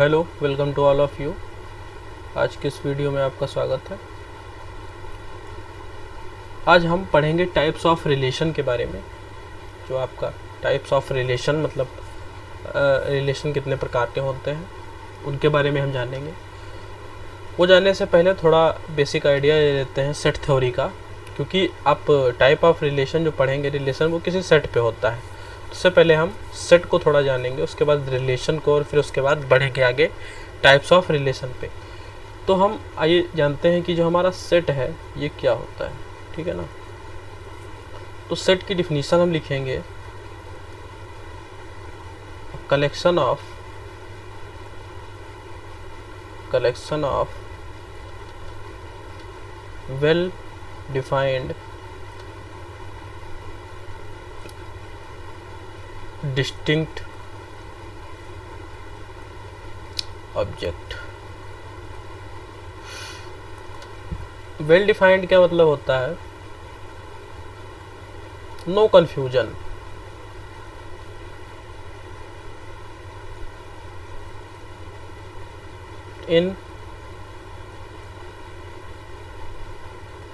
Hello, welcome to all of you. आज के इस वीडियो में आपका स्वागत है। आज हम पढ़ेंगे टाइप्स ऑफ रिलेशन के बारे में। जो आपका टाइप्स ऑफ रिलेशन मतलब रिलेशन कितने प्रकार के होते हैं उनके बारे में हम जानेंगे। वो जानने से पहले थोड़ा बेसिक आइडिया ले लेते हैं सेट थ्योरी का, क्योंकि आप टाइप ऑफ रिलेशन जो पढ़ेंगे रिलेशन वो किसी सेट पे होता है। उससे पहले हम सेट को थोड़ा जानेंगे, उसके बाद रिलेशन को, और फिर उसके बाद बढ़ेंगे आगे टाइप्स ऑफ रिलेशन पे। तो हम आइए जानते हैं कि जो हमारा सेट है ये क्या होता है, ठीक है ना। तो सेट की डिफिनीशन हम लिखेंगे collection of well defined distinct object. Well defined क्या मतलब होता है? नो कंफ्यूजन, इन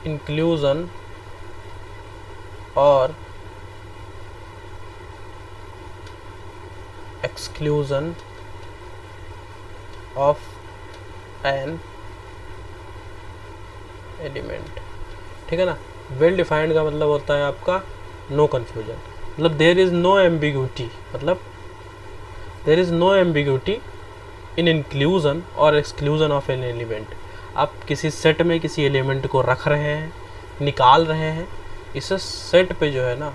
इंक्लूजन और एक्सक्लूजन ऑफ एन एलिमेंट, ठीक है ना। वेल डिफाइंड का मतलब होता है आपका नो कन्फ्यूजन, मतलब देयर इज नो एम्बिग्यूटी, मतलब there is no ambiguity in inclusion और एक्सक्लूजन ऑफ एन एलिमेंट। आप किसी सेट में किसी एलिमेंट को रख रहे हैं, निकाल रहे हैं, इस सेट पे जो है ना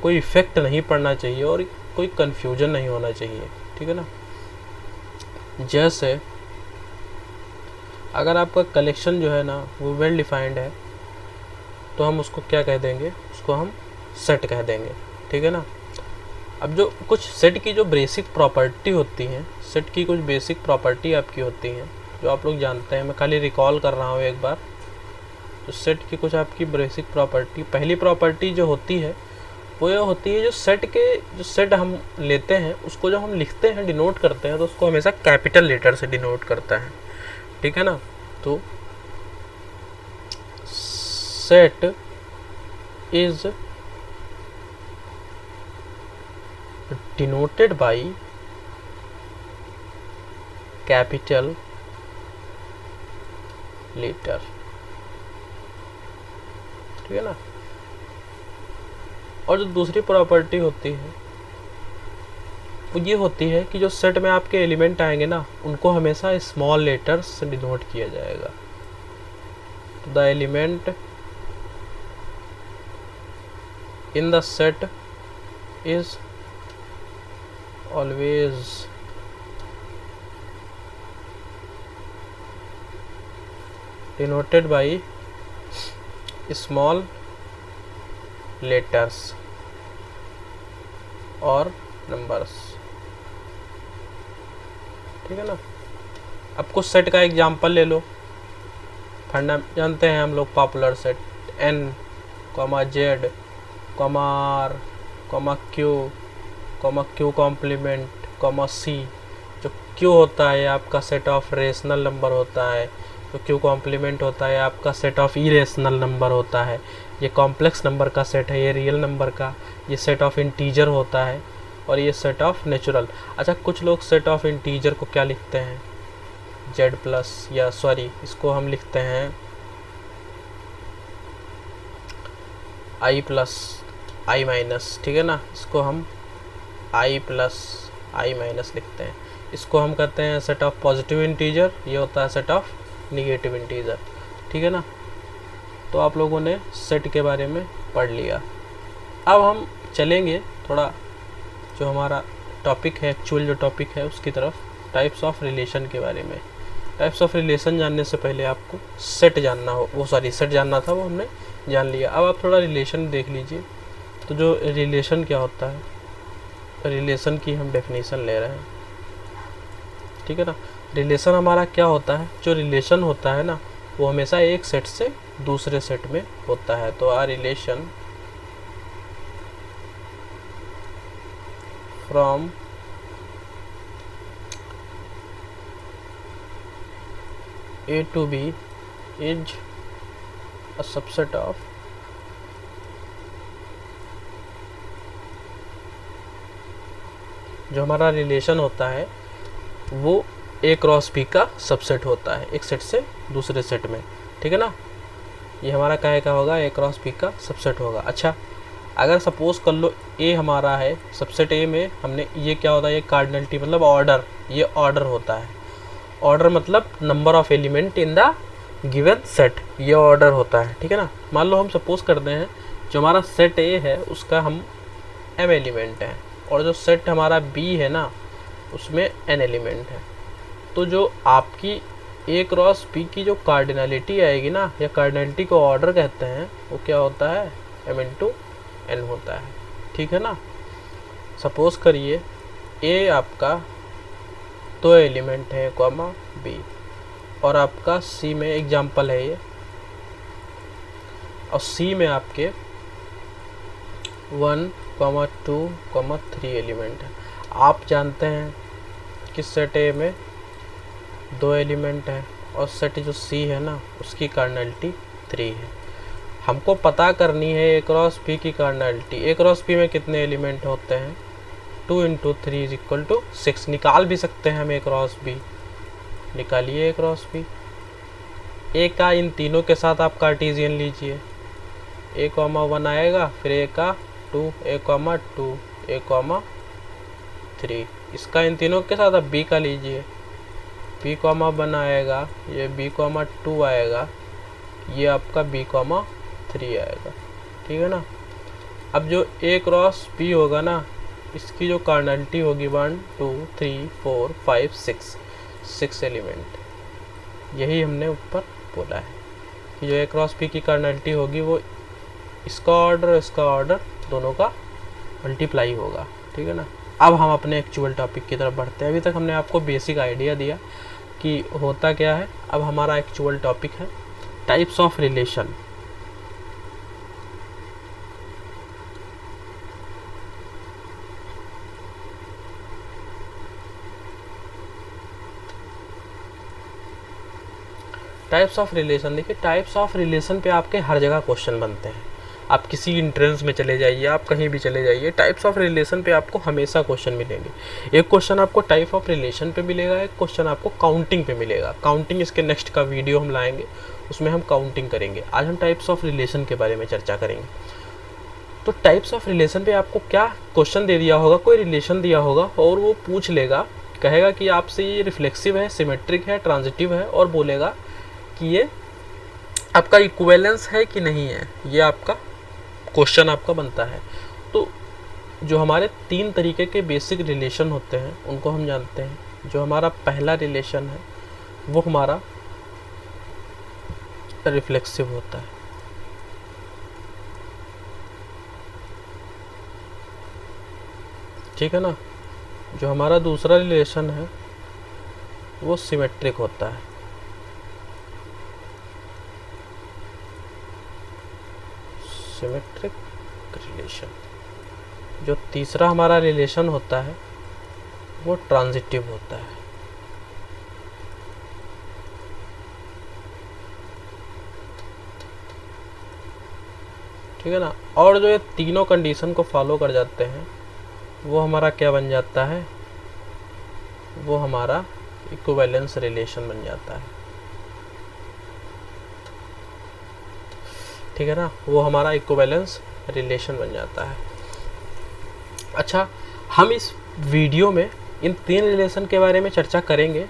कोई इफेक्ट नहीं पड़ना चाहिए और कोई कन्फ्यूजन नहीं होना चाहिए, ठीक है ना। जैसे अगर आपका कलेक्शन जो है ना वो वेल डिफाइंड है तो हम उसको क्या कह देंगे? उसको हम सेट कह देंगे, ठीक है ना। अब जो कुछ सेट की जो बेसिक प्रॉपर्टी होती हैं, सेट की कुछ बेसिक प्रॉपर्टी आपकी होती हैं जो आप लोग जानते हैं, मैं खाली रिकॉल कर रहा हूँ एक बार। तो सेट की कुछ आपकी बेसिक प्रॉपर्टी, पहली प्रॉपर्टी जो होती है वो ये होती है, जो सेट हम लेते हैं उसको जब हम लिखते हैं, डिनोट करते हैं, तो उसको हमेशा कैपिटल लेटर से डिनोट करता है, ठीक है ना। तो set is denoted by capital letter, ठीक है ना। और जो दूसरी प्रॉपर्टी होती है वो ये होती है कि जो सेट में आपके एलिमेंट आएंगे ना उनको हमेशा स्मॉल लेटर्स से डिनोट किया जाएगा। The element in the set is always denoted by small letters और नंबर्स, ठीक है ना। अब कुछ सेट का एग्जांपल ले लो। फंडा जानते हैं हम लोग, popular set n, z, r, q complement, c। जो q होता है आपका सेट ऑफ रेशनल नंबर होता है, जो q कॉम्प्लीमेंट होता है आपका सेट ऑफ इरेशनल नंबर होता है। ये कॉम्प्लेक्स नंबर का सेट है, ये रियल नंबर का, ये सेट ऑफ इंटीजर होता है, और ये सेट ऑफ नेचुरल। अच्छा, कुछ लोग सेट ऑफ इंटीजर को क्या लिखते हैं? z प्लस, या सॉरी इसको हम लिखते हैं i प्लस i माइनस, ठीक है ना। इसको हम i प्लस i माइनस लिखते हैं। इसको हम कहते हैं सेट ऑफ पॉजिटिव इंटीजर, ये होता है सेट ऑफ निगेटिव इंटीजर, ठीक है ना। तो आप लोगों ने सेट के बारे में पढ़ लिया। अब हम चलेंगे थोड़ा जो हमारा टॉपिक है, एक्चुअल जो टॉपिक है उसकी तरफ, टाइप्स ऑफ रिलेशन के बारे में। टाइप्स ऑफ रिलेशन जानने से पहले आपको सेट जानना हो, वो सॉरी सेट जानना था, वो हमने जान लिया। अब आप थोड़ा रिलेशन देख लीजिए। तो जो रिलेशन क्या होता है, रिलेशन की हम डेफिनेशन ले रहे हैं, ठीक है ना। रिलेशन हमारा क्या होता है? जो रिलेशन होता है ना वो हमेशा एक सेट से दूसरे सेट में होता है। तो a relation from A to B is a subset of जो हमारा रिलेशन होता है वो ए क्रॉस बी का सबसेट होता है एक सेट से दूसरे सेट में, ठीक है ना। ये हमारा काहे का होगा, ए क्रॉस बी का सबसेट होगा। अच्छा, अगर सपोज कर लो ए हमारा है सबसेट ए में, हमने ये क्या होता है, ये कार्डिनलिटी मतलब ऑर्डर, ये ऑर्डर होता है। ऑर्डर मतलब number of element in the given set, ये ऑर्डर होता है, ठीक है ना। मान लो हम सपोज करते हैं जो हमारा सेट ए है उसका हम m एलिमेंट है, और जो सेट हमारा बी है ना उसमें n एलिमेंट है। तो जो आपकी ए क्रॉस बी की जो कार्डिनलिटी आएगी ना, या कार्डिनलिटी को ऑर्डर कहते हैं, वो क्या होता है, m इंटू n होता है, ठीक है ना। सपोज करिए ए आपका 2 एलिमेंट है कॉमा बी, और आपका सी में एग्जाम्पल है ये, और सी में आपके 1, 2, 3 एलिमेंट है। आप जानते हैं कि सेट ए में 2 एलिमेंट है, और सेट जो सी है ना उसकी कार्डिनलिटी 3 है। हमको पता करनी है ए क्रॉस बी की कार्डिनलिटी। ए क्रॉस बी में कितने एलिमेंट होते हैं, 2 इंटू 3 इज इक्वल टू 6। निकाल भी सकते हैं हम ए क्रॉस बी, निकालिए ए क्रॉस बी। ए का इन तीनों के साथ आप कार्टेशियन लीजिए, ए कॉमा 1 आएगा, फिर ए का 2, ए कॉमा 2, ए कॉमा 3। इसका इन तीनों के साथ आप बी का लीजिए, बी कॉमा 1 आएगा, ये बी कॉमा 2 आएगा, ये आपका बी कॉमा 3 आएगा, ठीक है ना। अब जो ए क्रॉस बी होगा ना, इसकी जो कार्डिनलिटी होगी 1, 2, 3, 4, 5, 6 एलिमेंट। यही हमने ऊपर बोला है कि जो ए क्रॉस बी की कार्डिनलिटी होगी वो इसका ऑर्डर दोनों का मल्टीप्लाई होगा, ठीक है ना। अब हम अपने एक्चुअल टॉपिक की तरफ बढ़ते हैं। अभी तक हमने आपको बेसिक आइडिया दिया कि होता क्या है। अब हमारा एक्चुअल टॉपिक है types of relation. Types of relation, देखिए टाइप्स ऑफ रिलेशन पे आपके हर जगह क्वेश्चन बनते हैं। आप किसी इंट्रेंस में चले जाइए, आप कहीं भी चले जाइए, टाइप्स ऑफ रिलेशन पे आपको हमेशा क्वेश्चन मिलेंगे। एक क्वेश्चन आपको टाइप ऑफ रिलेशन पे मिलेगा, एक क्वेश्चन आपको काउंटिंग पे मिलेगा। काउंटिंग इसके नेक्स्ट का वीडियो हम लाएंगे, उसमें हम काउंटिंग करेंगे। आज हम टाइप्स ऑफ रिलेशन के बारे में चर्चा करेंगे। तो टाइप्स ऑफ रिलेशन पे आपको क्या क्वेश्चन दे दिया होगा, कोई रिलेशन दिया होगा और वो पूछ लेगा, कहेगा कि आपसे ये रिफ्लेक्सिव है, सिमेट्रिक है, ट्रांजिटिव है, और बोलेगा कि ये आपका इक्विवेलेंस है कि नहीं है। ये आपका क्वेश्चन आपका बनता है। तो जो हमारे 3 तरीके के बेसिक रिलेशन होते हैं उनको हम जानते हैं। जो हमारा पहला रिलेशन है वो हमारा रिफ्लेक्सिव होता है। ठीक है ना। जो हमारा दूसरा रिलेशन है वो सिमेट्रिक होता है। Symmetric relation. जो तीसरा हमारा रिलेशन होता है वो ट्रांजिटिव होता है। ठीक है ना। और जो ये तीनों कंडीशन को फॉलो कर जाते हैं वो हमारा क्या बन जाता है, वो हमारा इक्विवेलेंस रिलेशन बन जाता है। ठीक है ना, वो हमारा इक्विवेलेंस रिलेशन बन जाता है। अच्छा, हम इस वीडियो में इन 3 रिलेशन के बारे में चर्चा करेंगे,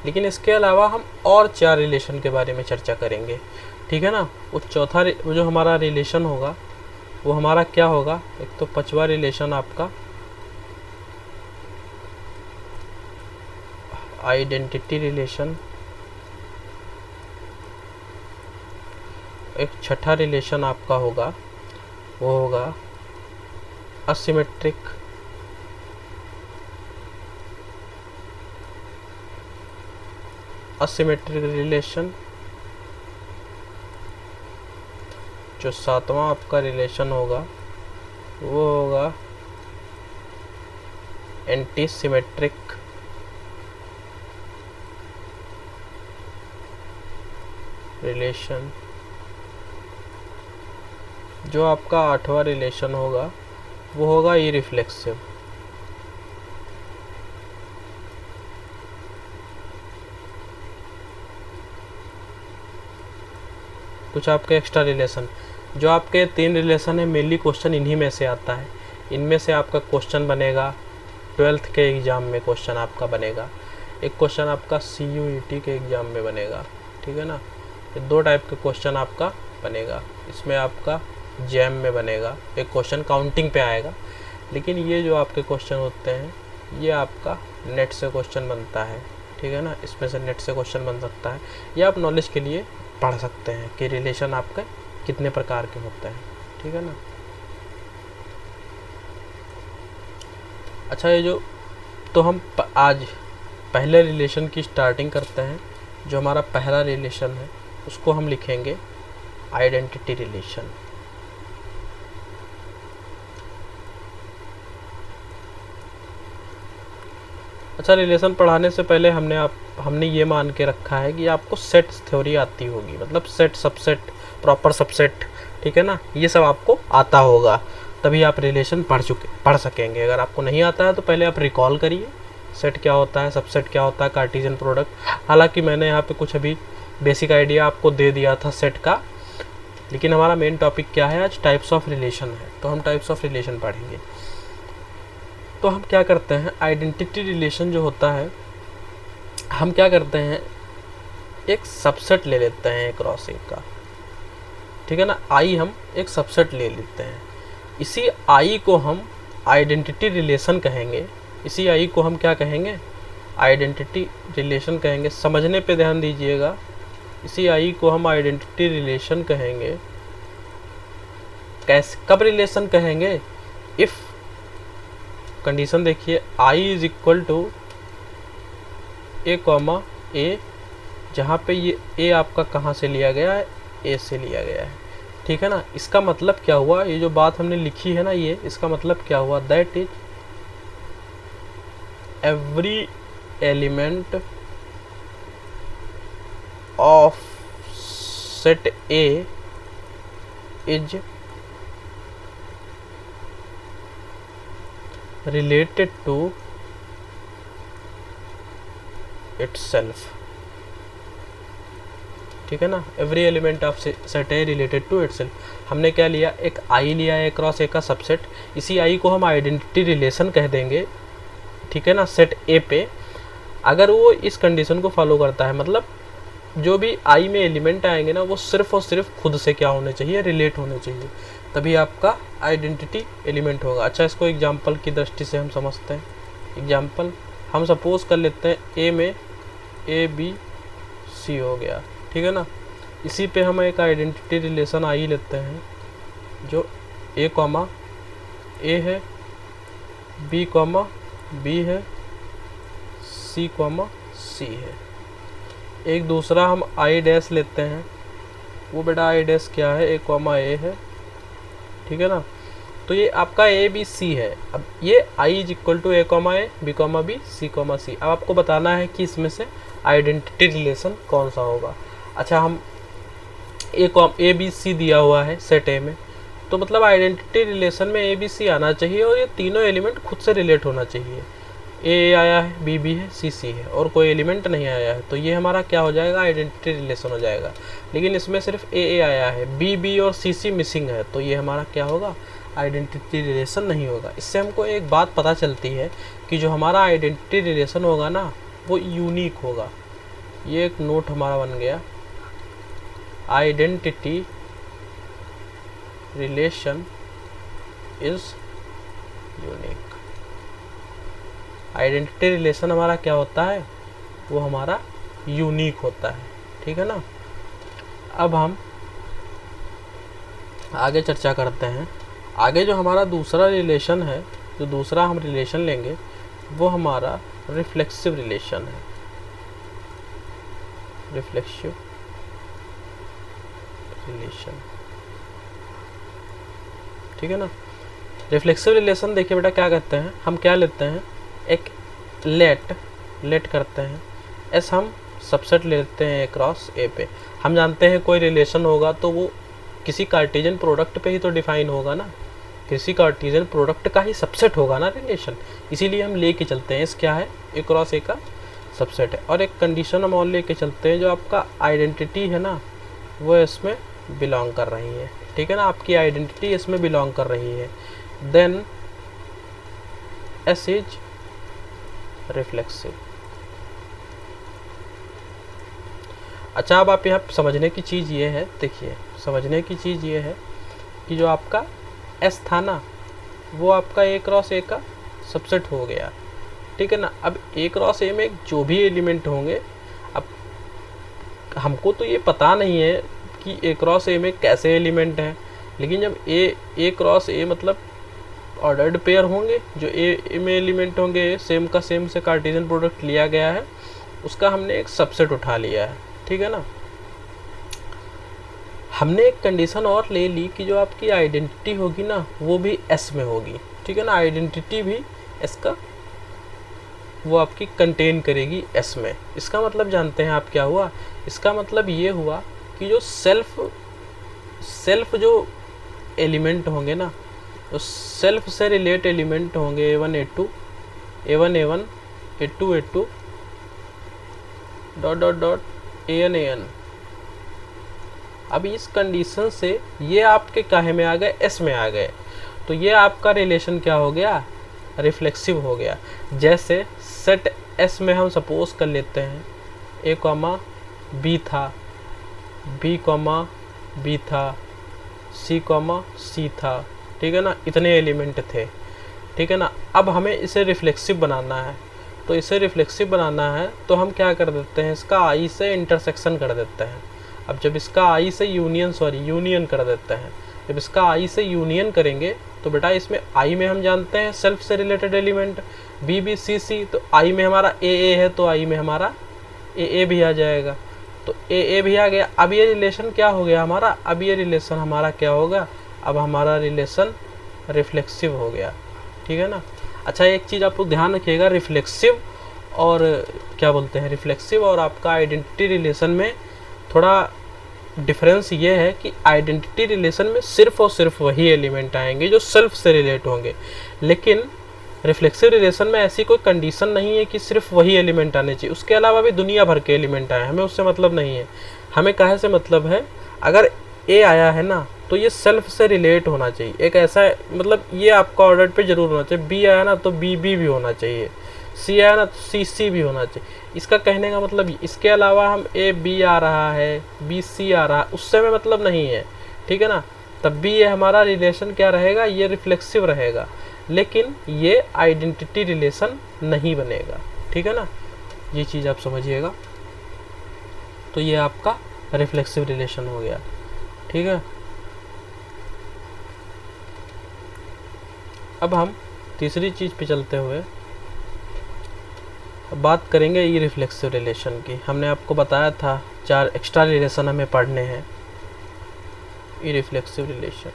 लेकिन इसके अलावा हम और 4 रिलेशन के बारे में चर्चा करेंगे। ठीक है ना। वो जो हमारा रिलेशन होगा वो हमारा क्या होगा, एक तो 5वां रिलेशन आपका आइडेंटिटी रिलेशन, एक 6ठा रिलेशन आपका होगा वो होगा असिमेट्रिक रिलेशन। जो 7वां आपका रिलेशन होगा वो होगा एंटी सिमेट्रिक रिलेशन, जो आपका 8वां रिलेशन होगा वो होगा इरिफ्लेक्सिव। कुछ आपके एक्स्ट्रा रिलेशन, जो आपके 3 रिलेशन है, मेनली क्वेश्चन इन्हीं में से आता है। इनमें से आपका क्वेश्चन बनेगा 12th के एग्ज़ाम में, क्वेश्चन आपका बनेगा। एक क्वेश्चन आपका CUET के एग्ज़ाम में बनेगा, ठीक है ना। ये 2 टाइप के क्वेश्चन आपका बनेगा। इसमें आपका जैम में बनेगा, एक क्वेश्चन काउंटिंग पे आएगा। लेकिन ये जो आपके क्वेश्चन होते हैं ये आपका नेट से क्वेश्चन बनता है, ठीक है ना। इसमें से नेट से क्वेश्चन बन सकता है, या आप नॉलेज के लिए पढ़ सकते हैं कि रिलेशन आपके कितने प्रकार के होते हैं, ठीक है ना। अच्छा, ये जो तो हम आज पहले रिलेशन की स्टार्टिंग करते हैं। जो हमारा पहला रिलेशन है उसको हम लिखेंगे आइडेंटिटी रिलेशन। अच्छा, रिलेशन पढ़ाने से पहले हमने ये मान के रखा है कि आपको सेट थ्योरी आती होगी, मतलब सेट, सबसेट, प्रॉपर सबसेट, ठीक है ना। ये सब आपको आता होगा, तभी आप रिलेशन पढ़ सकेंगे। अगर आपको नहीं आता है तो पहले आप रिकॉल करिए, सेट क्या होता है, सबसेट क्या होता है, कार्टेशियन प्रोडक्ट। हालांकि मैंने यहाँ पे कुछ अभी बेसिक आइडिया आपको दे दिया था सेट का, लेकिन हमारा मेन टॉपिक क्या है आज, टाइप्स ऑफ रिलेशन है। तो हम टाइप्स ऑफ रिलेशन पढ़ेंगे। तो हम क्या करते हैं, आइडेंटिटी रिलेशन जो होता है, हम क्या करते हैं, एक सबसेट ले लेते हैं क्रॉस एक का, ठीक है ना। आई हम एक सबसेट ले लेते हैं, इसी आई को हम आइडेंटिटी रिलेशन कहेंगे। इसी आई को हम क्या कहेंगे, आइडेंटिटी रिलेशन कहेंगे। समझने पे ध्यान दीजिएगा, इसी आई को हम आइडेंटिटी रिलेशन कहेंगे। कैसे, कब रिलेशन कहेंगे, इफ़ कंडीशन देखिए, i is equal to A comma A, जहाँ पे ये ए आपका कहाँ से लिया गया है, ए से लिया गया है, ठीक है ना। इसका मतलब क्या हुआ, ये जो बात हमने लिखी है ना, ये इसका मतलब क्या हुआ, that is every element of set A is related to itself, ठीक है ना। Every element of set A related to itself. हमने क्या लिया, एक आई लिया है क्रॉस ए का सबसेट। इसी आई को हम आइडेंटिटी रिलेशन कह देंगे, ठीक है ना, सेट ए पे। अगर वो इस कंडीशन को फॉलो करता है, मतलब जो भी आई में एलिमेंट आएंगे ना, वो सिर्फ और सिर्फ खुद से क्या होने चाहिए, रिलेट होने चाहिए, तभी आपका आइडेंटिटी एलिमेंट होगा। अच्छा, इसको एग्जांपल की दृष्टि से हम समझते हैं। एग्जांपल हम सपोज कर लेते हैं, ए में ए बी सी हो गया, ठीक है ना। इसी पे हम एक आइडेंटिटी रिलेशन आई लेते हैं, जो ए कॉमा ए है, बी कॉमा बी है, सी कॉमा सी है। एक दूसरा हम आई डैश लेते हैं, वो बेटा आई डैश क्या है, ए कॉमा ए है, ठीक है ना। तो ये आपका ए बी सी है। अब ये I is equal to A comma A, B comma B, C comma C. अब आपको बताना है कि इसमें से आइडेंटिटी रिलेशन कौन सा होगा। अच्छा, हम ए बी सी दिया हुआ है सेट ए में, तो मतलब आइडेंटिटी रिलेशन में ए बी सी आना चाहिए और ये तीनों एलिमेंट खुद से रिलेट होना चाहिए। ए आया है, बी बी है, सी सी है, और कोई एलिमेंट नहीं आया है, तो ये हमारा क्या हो जाएगा, आइडेंटिटी रिलेशन हो जाएगा। लेकिन इसमें सिर्फ ए आया है, बी बी और सी सी मिसिंग है, तो ये हमारा क्या होगा, आइडेंटिटी रिलेशन नहीं होगा। इससे हमको एक बात पता चलती है कि जो हमारा आइडेंटिटी रिलेशन होगा ना, वो यूनिक होगा। ये एक नोट हमारा बन गया, identity relation is unique. Identity relation हमारा क्या होता है, वो हमारा यूनिक होता है, ठीक है ना। अब हम आगे चर्चा करते हैं। आगे जो हमारा दूसरा रिलेशन है, जो दूसरा हम रिलेशन लेंगे, वो हमारा रिफ्लेक्सिव रिलेशन है। रिफ्लेक्सिव रिलेशन, ठीक है ना। रिफ्लेक्सिव रिलेशन देखिए बेटा क्या कहते हैं, हम क्या लेते हैं, एक लेट करते हैं, एस हम सबसेट लेते हैं ए क्रॉस ए पे। हम जानते हैं कोई रिलेशन होगा तो वो किसी कार्टेशियन प्रोडक्ट पे ही तो डिफाइन होगा ना, किसी कार्टेशियन प्रोडक्ट का ही सबसेट होगा ना रिलेशन, इसीलिए हम लेके चलते हैं इस क्या है ए क्रॉस ए का सबसेट है। और एक कंडीशन हम और लेके चलते हैं, जो आपका आइडेंटिटी है ना वो इसमें बिलोंग कर रही है, ठीक है ना, आपकी आइडेंटिटी इसमें बिलोंग कर रही है, देन एस इज रिफ्लेक्सिव। अच्छा, अब आप यहाँ समझने की चीज़ ये है, देखिए समझने की चीज़ ये है कि जो आपका एस था ना वो आपका ए क्रॉस ए का सबसेट हो गया, ठीक है ना। अब ए क्रॉस ए में जो भी एलिमेंट होंगे, अब हमको तो ये पता नहीं है कि ए क्रॉस ए में कैसे एलिमेंट हैं, लेकिन जब ए क्रॉस ए मतलब ऑर्डर्ड पेयर होंगे, जो ए में एलिमेंट होंगे सेम का सेम से कार्टेशियन प्रोडक्ट लिया गया है, उसका हमने एक सबसेट उठा लिया है, ठीक है ना। हमने एक कंडीशन और ले ली कि जो आपकी आइडेंटिटी होगी ना वो भी एस में होगी, ठीक है ना, आइडेंटिटी भी एस का वो आपकी कंटेन करेगी एस में। इसका मतलब जानते हैं आप क्या हुआ, इसका मतलब ये हुआ कि जो सेल्फ जो एलिमेंट होंगे ना, तो सेल्फ से रिलेट एलिमेंट होंगे A1 A2 A1 A1 A2 A2 dot dot dot AN AN। अब इस कंडीशन से ये आपके काहे में आ गए, एस में आ गए, तो ये आपका रिलेशन क्या हो गया, रिफ्लेक्सिव हो गया। जैसे सेट एस में हम सपोज कर लेते हैं ए कॉमा बी था, बी कॉमा बी था, सी कॉमा सी था, ठीक है ना, इतने एलिमेंट थे, ठीक है ना। अब हमें इसे रिफ्लेक्सिव बनाना है, तो इसे रिफ्लेक्सिव बनाना है तो हम क्या कर देते हैं, इसका आई से इंटरसेक्शन कर देते हैं। अब जब इसका आई से यूनियन कर देते हैं, जब इसका आई से यूनियन करेंगे तो बेटा इसमें आई में हम जानते हैं सेल्फ से related element B B C C, तो आई में हमारा ए है, तो आई में हमारा ए भी आ जाएगा, तो ए भी आ गया। अब ये रिलेशन क्या हो गया हमारा, अब ये रिलेशन हमारा क्या होगा, अब हमारा रिलेशन रिफ्लेक्सिव हो गया, ठीक है ना। अच्छा, एक चीज़ आप लोग ध्यान रखिएगा, रिफ्लेक्सिव और क्या बोलते हैं, रिफ्लेक्सिव और आपका आइडेंटिटी रिलेशन में थोड़ा डिफरेंस ये है कि आइडेंटिटी रिलेशन में सिर्फ और सिर्फ वही एलिमेंट आएंगे जो सेल्फ से रिलेट होंगे, लेकिन रिफ्लेक्सिव रिलेशन में ऐसी कोई कंडीशन नहीं है कि सिर्फ वही एलिमेंट आने चाहिए, उसके अलावा भी दुनिया भर के एलिमेंट आए, हमें उससे मतलब नहीं है। हमें काहे से मतलब है, अगर ए आया है ना तो ये सेल्फ से रिलेट होना चाहिए, एक ऐसा मतलब ये आपका ऑर्डर पे जरूर होना चाहिए। बी आया ना तो बी बी भी होना चाहिए, सी आया ना तो सी सी भी होना चाहिए। इसका कहने का मतलब इसके अलावा हम ए बी आ रहा है, बी सी आ रहा है, उससे में मतलब नहीं है, ठीक है ना। तब भी ये हमारा रिलेशन क्या रहेगा, ये रिफ्लेक्सिव रहेगा, लेकिन ये आइडेंटिटी रिलेशन नहीं बनेगा, ठीक है ना। ये चीज़ आप समझिएगा। तो ये आपका रिफ्लेक्सिव रिलेशन हो गया, ठीक है। अब हम तीसरी चीज़ पे चलते हुए बात करेंगे ई रिफ्लेक्सिव रिलेशन की। हमने आपको बताया था 4 एक्स्ट्रा रिलेशन हमें पढ़ने हैं। ई रिफ्लेक्सिव रिलेशन,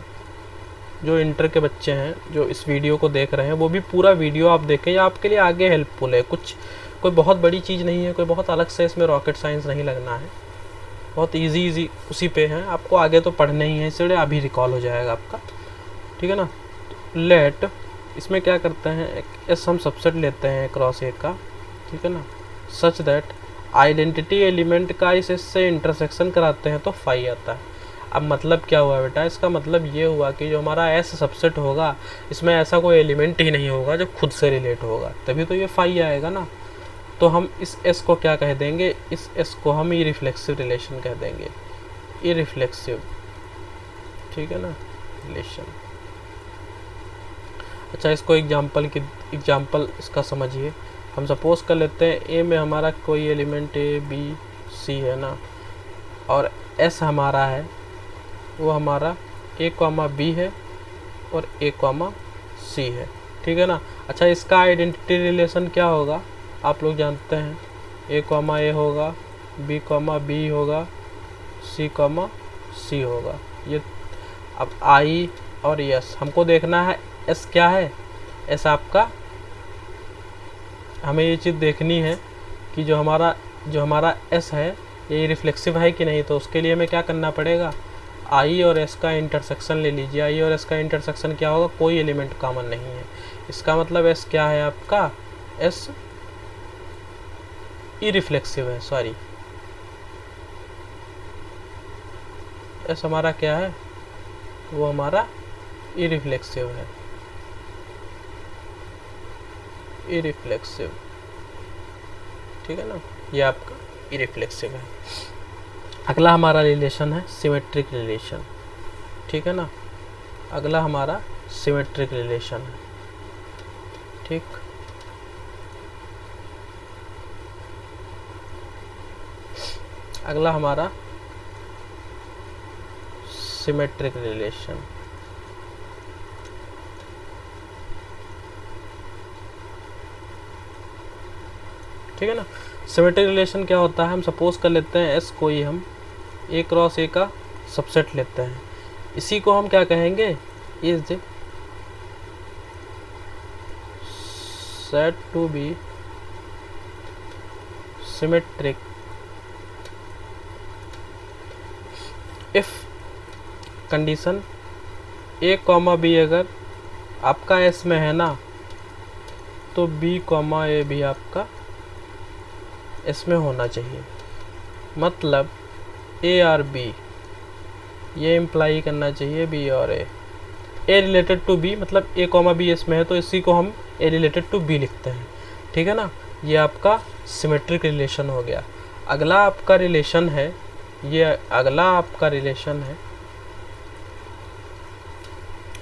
जो इंटर के बच्चे हैं जो इस वीडियो को देख रहे हैं वो भी पूरा वीडियो आप देखें, या आपके लिए आगे हेल्पफुल है। कोई बहुत बड़ी चीज़ नहीं है, कोई बहुत अलग से इसमें रॉकेट साइंस नहीं लगना है, बहुत इजी उसी पे है। आपको आगे तो पढ़ने ही है, इसलिए अभी रिकॉल हो जाएगा आपका, ठीक है ना। लेट इसमें क्या करते हैं, एक एस हम सबसेट लेते हैं क्रॉस ए का, ठीक है ना, सच दैट आइडेंटिटी एलिमेंट का इस से इंटरसेक्शन कराते हैं तो फाई आता है। अब मतलब क्या हुआ बेटा, इसका मतलब ये हुआ कि जो हमारा एस सबसेट होगा इसमें ऐसा कोई एलिमेंट ही नहीं होगा जो खुद से रिलेट होगा, तभी तो ये फाई आएगा ना। तो हम इस एस को क्या कह देंगे, इस एस को हम ई रिफ्लेक्सिव रिलेशन कह देंगे, ई रिफ्लेक्सिव, ठीक है ना, रिलेशन। अच्छा, इसको एग्जाम्पल इसका समझिए। हम सपोज कर लेते हैं ए में हमारा कोई एलिमेंट ए बी सी है ना, और एस हमारा है वो हमारा ए कॉमा बी है और ए कॉमा सी है, ठीक है ना। अच्छा, इसका आइडेंटिटी रिलेशन क्या होगा आप लोग जानते हैं, ए कॉमा ए होगा, बी कॉमा बी होगा, सी कॉमा सी होगा। ये अब आई और एस हमको देखना है, एस क्या है, एस आपका हमें ये चीज़ देखनी है कि जो हमारा जो हमारा एस है ये रिफ्लेक्सिव है कि नहीं, तो उसके लिए हमें क्या करना पड़ेगा, आई और एस का इंटरसेक्शन ले लीजिए। आई और एस का इंटरसेक्शन क्या होगा, कोई एलिमेंट कॉमन नहीं है। इसका मतलब एस क्या है आपका, एस इरिफ्लेक्सिव है, सॉरी एस हमारा क्या है, वो हमारा इरिफ्लेक्सिव है, इरिफ्लेक्सिव, ठीक है ना, ये आपका इरिफ्लेक्सिव है। अगला हमारा रिलेशन है सिमेट्रिक रिलेशन, ठीक है ना, अगला हमारा सिमेट्रिक रिलेशन है, ठीक। अगला हमारा सिमेट्रिक रिलेशन, ठीक है ना। सिमेट्रिक रिलेशन क्या होता है, हम सपोज कर लेते हैं एस कोई हम ए क्रॉस ए का सबसेट लेते हैं, इसी को हम क्या कहेंगे, is set to be symmetric if condition A comma B अगर आपका एस में है ना, तो बी कॉमा ए भी आपका इसमें होना चाहिए। मतलब ए और बी, ये इम्प्लाई करना चाहिए बी और ए रिलेटेड टू बी, मतलब ए कॉमा बी इसमें है तो इसी को हम ए रिलेटेड टू बी लिखते हैं, ठीक है ना। ये आपका सिमेट्रिक रिलेशन हो गया। अगला आपका रिलेशन है, ये अगला आपका रिलेशन है,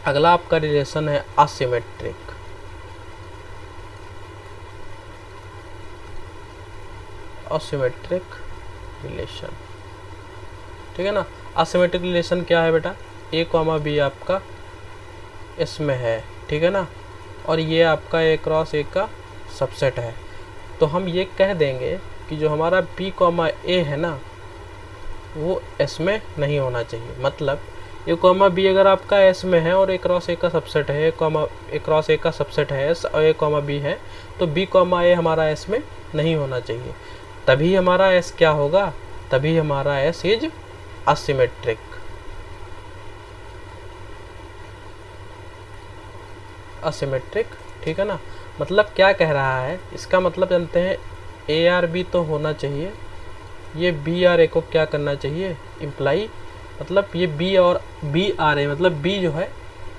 अगला आपका रिलेशन है असिमेट्रिक, असिमेट्रिक रिलेशन, ठीक है ना। असिमेट्रिक रिलेशन क्या है बेटा, ए कॉमा बी आपका इसमें है, ठीक है ना, और ये आपका ए क्रॉस ए का सबसेट है, तो हम ये कह देंगे कि जो हमारा बी कॉमा ए है ना, वो एस में नहीं होना चाहिए। मतलब ए कॉमा बी अगर आपका एस में है और ए क्रॉस ए का सबसेट है, ए क्रॉस ए का सबसेट है एस और ए कॉमा बी है, तो बी कॉमा ए हमारा एस में नहीं होना चाहिए, तभी हमारा एस क्या होगा, तभी हमारा एस इज असिमेट्रिक, असिमेट्रिक, ठीक है ना। मतलब क्या कह रहा है, इसका मतलब जानते हैं, ए आर बी तो होना चाहिए, ये बी आर ए को क्या करना चाहिए, इम्प्लाई, मतलब ये बी और बी आर ए, मतलब बी जो है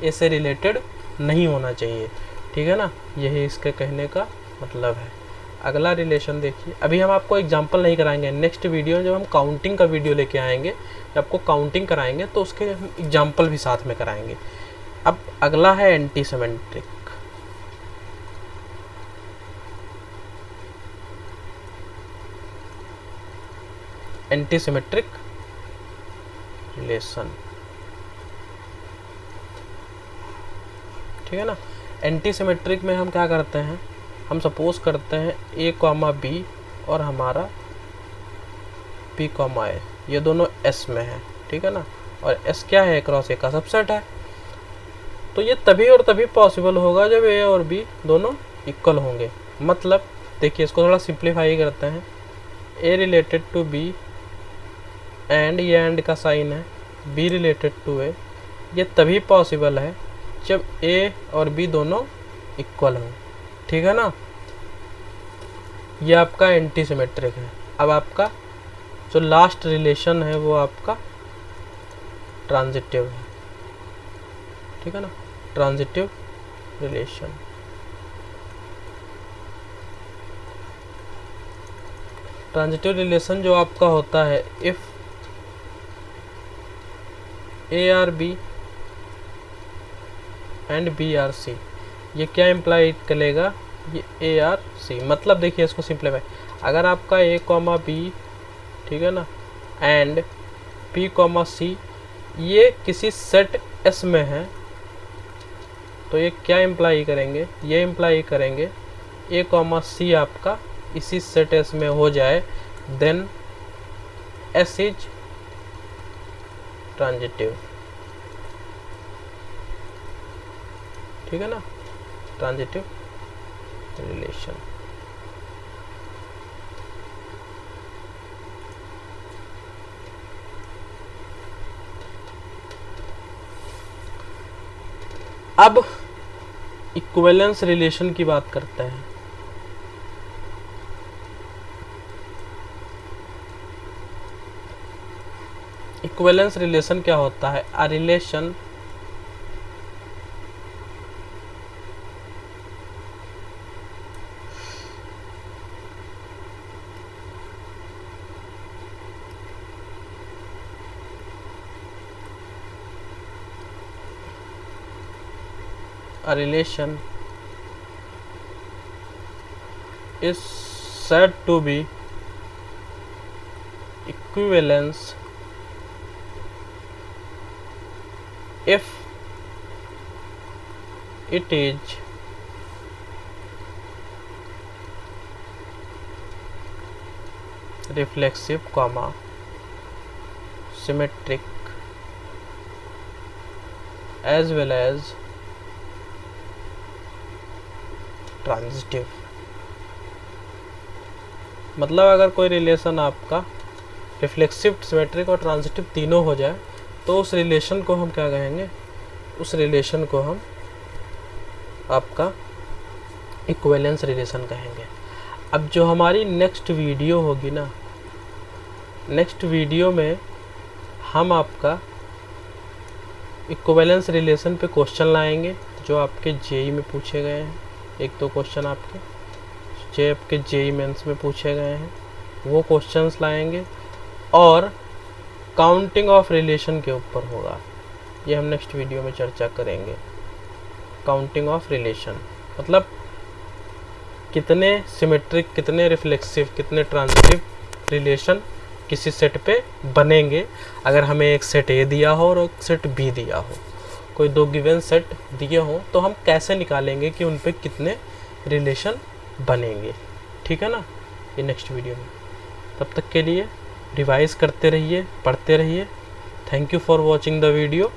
ए से रिलेटेड नहीं होना चाहिए, ठीक है ना, यही इसके कहने का मतलब है। अगला रिलेशन देखिए, अभी हम आपको एग्जांपल नहीं कराएंगे, नेक्स्ट वीडियो जब हम काउंटिंग का वीडियो लेके आएंगे, जब आपको काउंटिंग कराएंगे तो उसके हम एग्जांपल भी साथ में कराएंगे। अब अगला है anti symmetric, anti symmetric relation, ठीक है ना। एंटी सिमेट्रिक में हम क्या करते हैं, हम सपोज करते हैं ए कॉमा बी और हमारा बी कॉमा ए, ये दोनों एस में है, ठीक है ना, और एस क्या है, क्रॉस ए का सबसेट है, तो ये तभी और तभी पॉसिबल होगा जब ए और बी दोनों इक्वल होंगे। मतलब देखिए इसको थोड़ा सिंप्लीफाई करते हैं, ए रिलेटेड टू बी एंड, ये एंड का साइन है, बी रिलेटेड टू ए, ये तभी पॉसिबल है जब ए और बी दोनों इक्वल हों, ठीक है ना। ये आपका एंटी सिमेट्रिक है। अब आपका जो लास्ट रिलेशन है वो आपका ट्रांजिटिव है, ठीक है ना, ट्रांजिटिव रिलेशन। ट्रांजिटिव रिलेशन जो आपका होता है, if A R B and B R C, ये क्या इम्प्लाई करेगा, ये ए आर सी, मतलब देखिए इसको सिंप्लीफाई, अगर आपका ए कॉमा बी, ठीक है ना, एंड बी कॉमा सी ये किसी सेट एस में है, तो ये क्या इम्प्लाई करेंगे, ये इम्प्लाई करेंगे ए कॉमा सी आपका इसी सेट एस में हो जाए, देन एस इज ट्रांजिटिव, ठीक है ना, ट्रांजिटिव रिलेशन। अब इक्विवेलेंस रिलेशन की बात करते हैं। इक्विवेलेंस रिलेशन क्या होता है? A relation is said to be equivalence if it is reflexive, symmetric as well as transitive. मतलब अगर कोई रिलेशन आपका रिफ्लेक्सिव, सिमेट्रिक और ट्रांजिटिव तीनों हो जाए तो उस रिलेशन को हम क्या कहेंगे? उस रिलेशन को हम आपका इक्विवेलेंस रिलेशन कहेंगे। अब जो हमारी नेक्स्ट वीडियो होगी ना, नेक्स्ट वीडियो में हम आपका इक्विवेलेंस रिलेशन पे क्वेश्चन लाएंगे जो आपके जेई में पूछे गए हैं। एक दो क्वेश्चन आपके जेई मेंस में पूछे गए हैं, वो क्वेश्चंस लाएंगे और काउंटिंग ऑफ रिलेशन के ऊपर होगा। ये हम नेक्स्ट वीडियो में चर्चा करेंगे। काउंटिंग ऑफ रिलेशन मतलब कितने सिमेट्रिक, कितने रिफ्लेक्सिव, कितने ट्रांजिटिव रिलेशन किसी सेट पे बनेंगे अगर हमें एक सेट ए दिया हो और एक सेट बी दिया हो। कोई दो गिवन सेट दिए हों तो हम कैसे निकालेंगे कि उन पे कितने रिलेशन बनेंगे। ठीक है ना, ये नेक्स्ट वीडियो में। तब तक के लिए रिवाइज करते रहिए, पढ़ते रहिए। Thank you for watching the video.